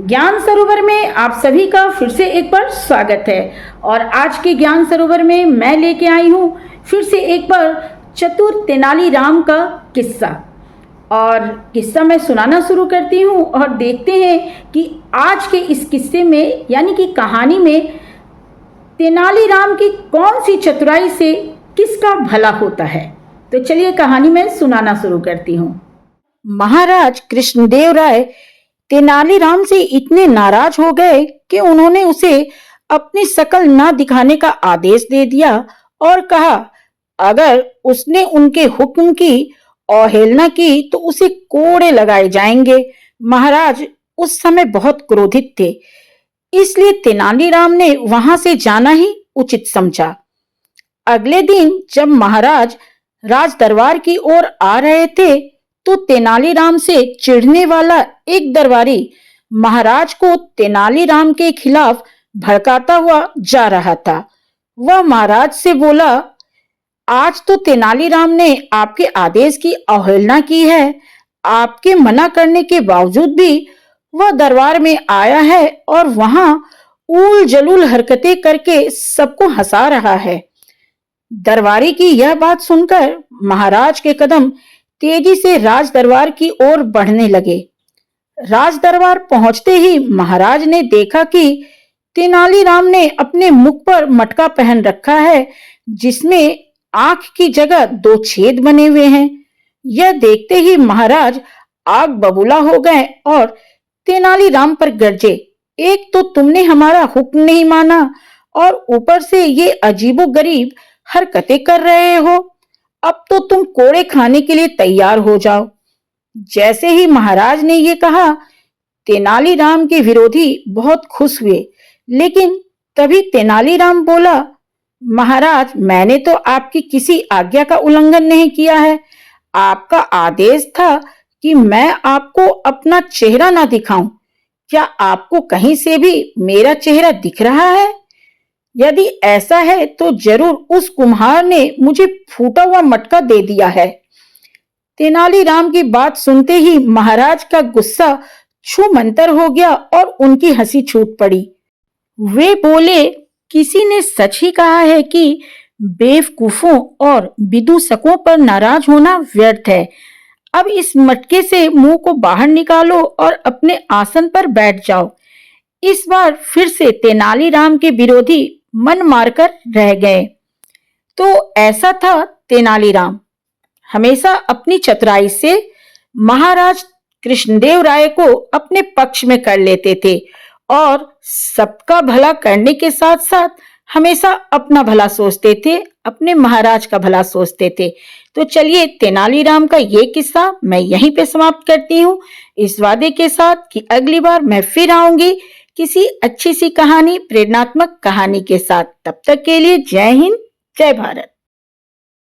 ज्ञान सरोवर में आप सभी का फिर से एक बार स्वागत है। और आज के ज्ञान सरोवर में मैं लेके आई हूँ फिर से एक बार चतुर तेनालीराम का किस्सा। और किस्सा मैं सुनाना शुरू करती हूँ और देखते हैं कि आज के इस किस्से में यानी कि कहानी में तेनालीराम की कौन सी चतुराई से किसका भला होता है। तो चलिए कहानी में सुनाना शुरू करती हूँ। महाराज कृष्णदेव राय तेनालीराम से इतने नाराज हो गए कि उन्होंने उसे अपनी शकल न दिखाने का आदेश दे दिया और कहा, अगर उसने उनके हुक्म की अवहेलना की तो उसे कोड़े लगाए जाएंगे। महाराज उस समय बहुत क्रोधित थे, इसलिए तेनालीराम ने वहां से जाना ही उचित समझा। अगले दिन जब महाराज राज दरबार की ओर आ रहे थे तो तेनालीराम से चिढ़ने वाला एक दरबारी महाराज को तेनालीराम के खिलाफ भड़काता हुआ जा रहा था। वह महाराज से बोला, आज तो तेनालीराम ने आपके आदेश की अवहेलना की है। आपके मना करने के बावजूद भी वह दरबार में आया है और वहां उल जलूल हरकतें करके सबको हंसा रहा है। दरबारी की यह बात सुनकर महाराज के कदम तेजी से राज दरबार की ओर बढ़ने लगे। राज दरबार पहुंचते ही महाराज ने देखा कि तेनालीराम ने अपने मुख पर मटका पहन रखा है, जिसमें आंख की जगह 2 छेद बने हुए हैं। यह देखते ही महाराज आग बबूला हो गए और तेनालीराम पर गरजे, एक तो तुमने हमारा हुक्म नहीं माना और ऊपर से ये अजीबोगरीब हरकतें कर रहे हो। अब तो तुम कोड़े खाने के लिए तैयार हो जाओ। जैसे ही महाराज ने ये कहा, तेनालीराम के विरोधी बहुत खुश हुए, लेकिन तभी तेनालीराम बोला, महाराज मैंने तो आपकी किसी आज्ञा का उल्लंघन नहीं किया है। आपका आदेश था कि मैं आपको अपना चेहरा ना दिखाऊं। क्या आपको कहीं से भी मेरा चेहरा दिख रहा है? यदि ऐसा है तो जरूर उस कुम्हार ने मुझे फूटा हुआ मटका दे दिया है। तेनालीराम की बात सुनते ही महाराज का गुस्सा छूमंतर हो गया और उनकी हंसी छूट पड़ी। वे बोले, किसी ने सच ही कहा है कि बेवकूफों और विदूषकों पर नाराज होना व्यर्थ है। अब इस मटके से मुंह को बाहर निकालो और अपने आसन पर बैठ जाओ। इस बार फिर से तेनालीराम के विरोधी मन मारकर रह गए। तो ऐसा था तेनालीराम, हमेशा अपनी चतुराई से महाराज कृष्णदेव राय को अपने पक्ष में कर लेते थे और सबका भला करने के साथ साथ हमेशा अपना भला सोचते थे, अपने महाराज का भला सोचते थे। तो चलिए तेनालीराम का ये किस्सा मैं यहीं पे समाप्त करती हूँ, इस वादे के साथ कि अगली बार मैं फिर आऊंगी किसी अच्छी सी कहानी, प्रेरणात्मक कहानी के साथ। तब तक के लिए जय हिंद, जय भारत।